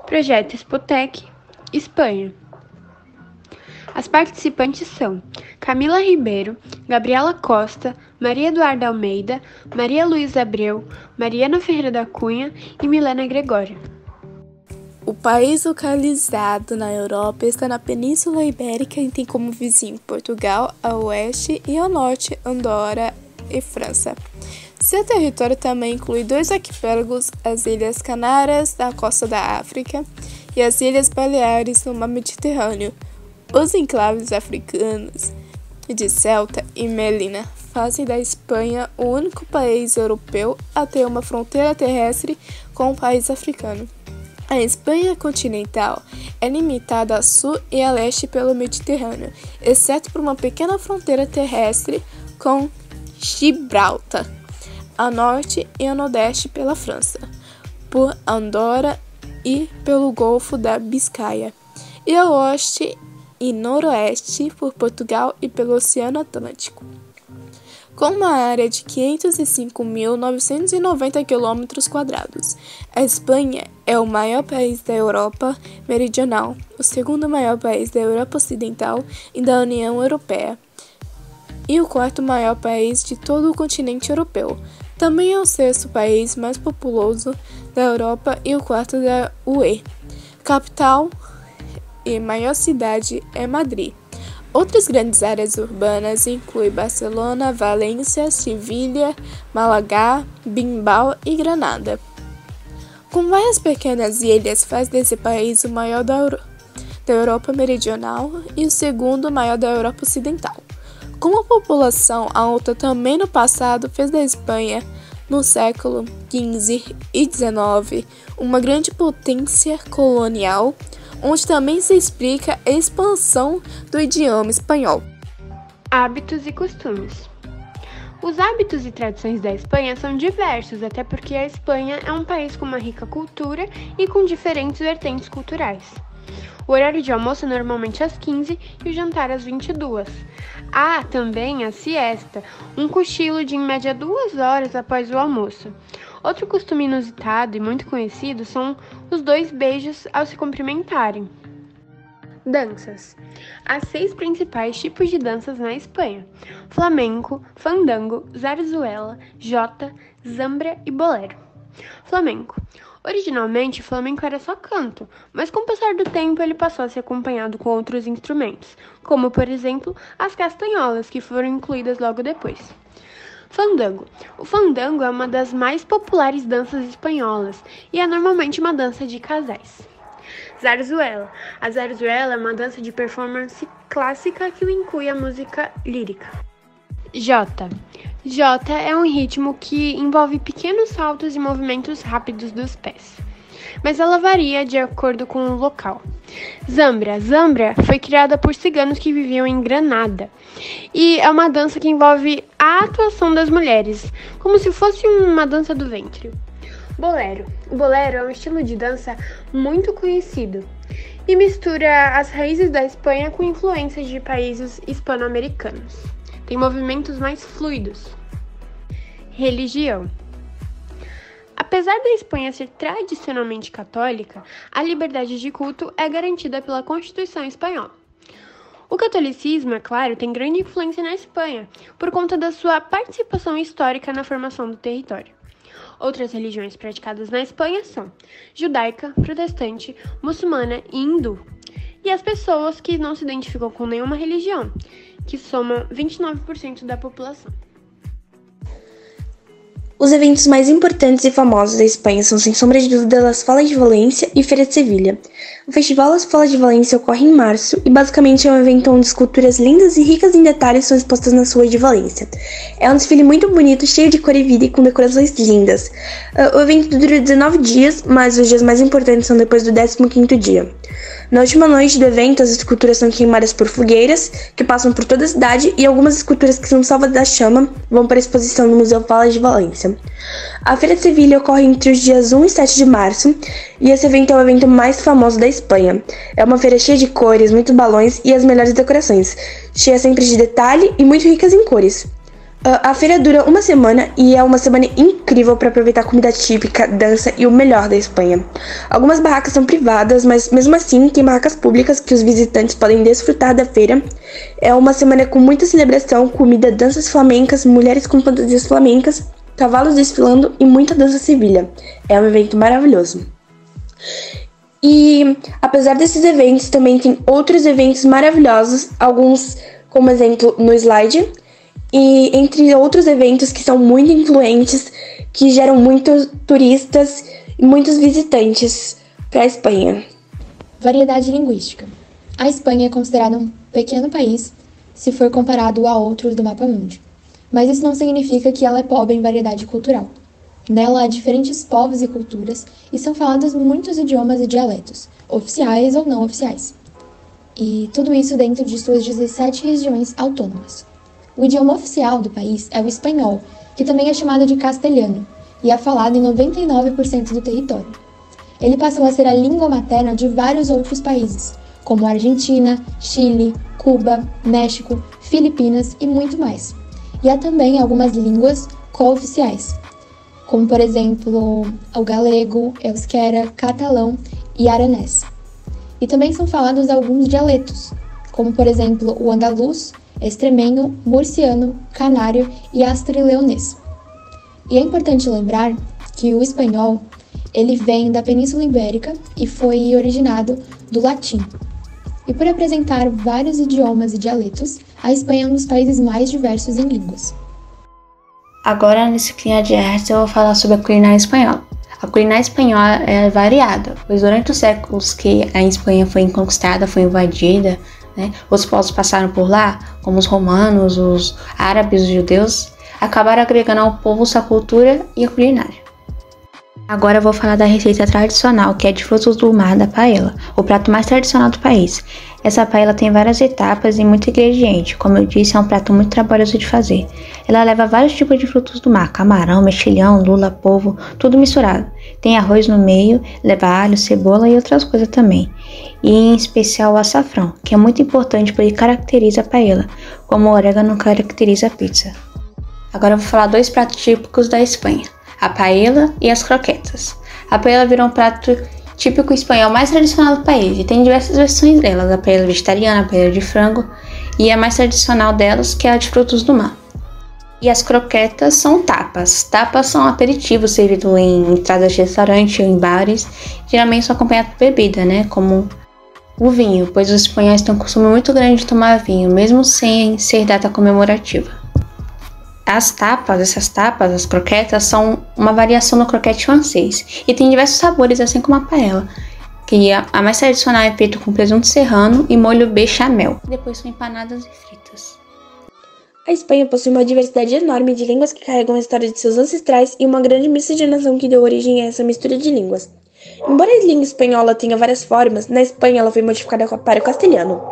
Projeto Expotec, Espanha. As participantes são Camila Ribeiro, Gabriela Costa, Maria Eduarda Almeida, Maria Luísa Abreu, Mariana Ferreira da Cunha e Milena Gregório. O país localizado na Europa está na Península Ibérica e tem como vizinho Portugal ao oeste e ao norte Andorra e França. Seu território também inclui 2 arquipélagos, as Ilhas Canárias da costa da África e as Ilhas Baleares no mar Mediterrâneo. Os enclaves africanos de Ceuta e Melilla fazem da Espanha o único país europeu a ter uma fronteira terrestre com o país africano. A Espanha continental é limitada a sul e a leste pelo Mediterrâneo, exceto por uma pequena fronteira terrestre com Gibraltar, a norte e a nordeste pela França, por Andorra e pelo Golfo da Biscaia, e a oeste e noroeste por Portugal e pelo Oceano Atlântico. Com uma área de 505.990 km², a Espanha é o maior país da Europa Meridional, o segundo maior país da Europa Ocidental e da União Europeia, e o quarto maior país de todo o continente europeu. Também é o 6º país mais populoso da Europa e o 4º da UE. Capital e maior cidade é Madrid. Outras grandes áreas urbanas incluem Barcelona, Valência, Sevilha, Málaga, Bilbao e Granada. Com várias pequenas ilhas, faz desse país o maior da Europa Meridional e o segundo maior da Europa Ocidental. Com uma população alta também no passado, fez da Espanha, no século XV e XIX, uma grande potência colonial, onde também se explica a expansão do idioma espanhol. Hábitos e costumes. Os hábitos e tradições da Espanha são diversos, até porque a Espanha é um país com uma rica cultura e com diferentes vertentes culturais. O horário de almoço é normalmente às 15 e o jantar às 22. Há também a siesta, um cochilo de em média 2 horas após o almoço. Outro costume inusitado e muito conhecido são os 2 beijos ao se cumprimentarem. Danças. Há 6 principais tipos de danças na Espanha: flamenco, fandango, zarzuela, jota, zambra e bolero. Flamenco. Originalmente, o flamenco era só canto, mas com o passar do tempo ele passou a ser acompanhado com outros instrumentos, como, por exemplo, as castanholas, que foram incluídas logo depois. Fandango. O fandango é uma das mais populares danças espanholas e é normalmente uma dança de casais. Zarzuela. A zarzuela é uma dança de performance clássica que inclui a música lírica. Jota. Jota é um ritmo que envolve pequenos saltos e movimentos rápidos dos pés, mas ela varia de acordo com o local. Zambra. Zambra foi criada por ciganos que viviam em Granada e é uma dança que envolve a atuação das mulheres, como se fosse uma dança do ventre. Bolero. O bolero é um estilo de dança muito conhecido e mistura as raízes da Espanha com influências de países hispano-americanos. Tem movimentos mais fluidos. Religião. Apesar da Espanha ser tradicionalmente católica, a liberdade de culto é garantida pela Constituição espanhola. O catolicismo, é claro, tem grande influência na Espanha, por conta da sua participação histórica na formação do território. Outras religiões praticadas na Espanha são judaica, protestante, muçulmana e hindu. E as pessoas que não se identificam com nenhuma religião, que somam 29% da população. Os eventos mais importantes e famosos da Espanha são, sem sombra de dúvida, Las Fallas de Valência e Feira de Sevilha. O Festival Las Fallas de Valência ocorre em março e basicamente é um evento onde esculturas lindas e ricas em detalhes são expostas na rua de Valência. É um desfile muito bonito, cheio de cor e vida e com decorações lindas. O evento dura 19 dias, mas os dias mais importantes são depois do 15º dia. Na última noite do evento, as esculturas são queimadas por fogueiras, que passam por toda a cidade, e algumas esculturas que são salvas da chama vão para a exposição no Museu Fallas de Valência. A Feira de Sevilha ocorre entre os dias 1 e 7 de março, e esse evento é o evento mais famoso da Espanha. É uma feira cheia de cores, muitos balões e as melhores decorações, cheia sempre de detalhe e muito ricas em cores. A feira dura uma semana e é uma semana incrível para aproveitar a comida típica, dança e o melhor da Espanha. Algumas barracas são privadas, mas mesmo assim tem barracas públicas que os visitantes podem desfrutar da feira. É uma semana com muita celebração, comida, danças flamencas, mulheres com fantasias flamencas, cavalos desfilando e muita dança sevilha. É um evento maravilhoso. E apesar desses eventos, também tem outros eventos maravilhosos, alguns como exemplo no slide, e entre outros eventos que são muito influentes, que geram muitos turistas e muitos visitantes para a Espanha. Variedade linguística. A Espanha é considerada um pequeno país se for comparado a outros do mapa mundi, mas isso não significa que ela é pobre em variedade cultural. Nela há diferentes povos e culturas e são falados muitos idiomas e dialetos, oficiais ou não oficiais. E tudo isso dentro de suas 17 regiões autônomas. O idioma oficial do país é o espanhol, que também é chamado de castelhano, e é falado em 99% do território. Ele passou a ser a língua materna de vários outros países, como Argentina, Chile, Cuba, México, Filipinas e muito mais. E há também algumas línguas cooficiais, como por exemplo o galego, euskera, catalão e aranês. E também são falados alguns dialetos, como por exemplo o andaluz, extremenho, murciano, canário e astro-leonês. E é importante lembrar que o espanhol ele vem da Península Ibérica e foi originado do latim. E por apresentar vários idiomas e dialetos, a Espanha é um dos países mais diversos em línguas. Agora, na disciplina de artes, eu vou falar sobre a culinária espanhola. A culinária espanhola é variada, pois durante os séculos que a Espanha foi conquistada, foi invadida, os povos passaram por lá, como os romanos, os árabes, os judeus, acabaram agregando ao povo sua cultura e a culinária. Agora eu vou falar da receita tradicional, que é de frutos do mar da paella, o prato mais tradicional do país. Essa paella tem várias etapas e muito ingrediente, como eu disse, é um prato muito trabalhoso de fazer. Ela leva vários tipos de frutos do mar, camarão, mexilhão, lula, polvo, tudo misturado. Tem arroz no meio, leva alho, cebola e outras coisas também. E em especial o açafrão, que é muito importante porque caracteriza a paella, como o orégano caracteriza a pizza. Agora eu vou falar dois pratos típicos da Espanha, a paella e as croquetas. A paella virou um prato típico espanhol mais tradicional do país e tem diversas versões delas, a paella vegetariana, a paella de frango e a mais tradicional delas que é a de frutos do mar. E as croquetas são tapas. Tapas são aperitivos servidos em entradas de restaurante ou em bares, geralmente são acompanhados por bebida, como o vinho, pois os espanhóis têm um costume muito grande de tomar vinho, mesmo sem ser data comemorativa. Essas tapas, as croquetas, são uma variação do croquete francês e tem diversos sabores, assim como a paella, que a mais tradicional é feita com presunto serrano e molho bechamel. Depois são empanadas e fritas. A Espanha possui uma diversidade enorme de línguas que carregam a história de seus ancestrais e uma grande miscigenação que deu origem a essa mistura de línguas. Embora a língua espanhola tenha várias formas, na Espanha ela foi modificada para o castelhano.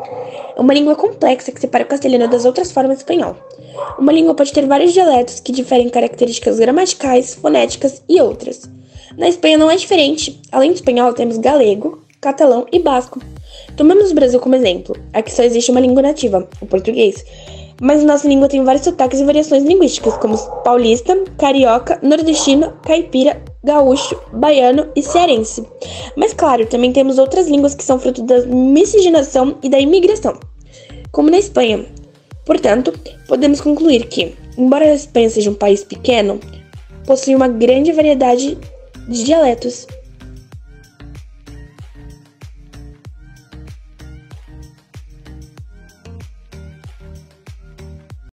É uma língua complexa que separa o castelhano das outras formas de espanhol. Uma língua pode ter vários dialetos que diferem em características gramaticais, fonéticas e outras. Na Espanha não é diferente. Além do espanhol, temos galego, catalão e basco. Tomamos o Brasil como exemplo. Aqui só existe uma língua nativa, o português. Mas nossa língua tem vários sotaques e variações linguísticas, como paulista, carioca, nordestino, caipira, gaúcho, baiano e cearense. Mas claro, também temos outras línguas que são fruto da miscigenação e da imigração, como na Espanha. Portanto, podemos concluir que, embora a Espanha seja um país pequeno, possui uma grande variedade de dialetos.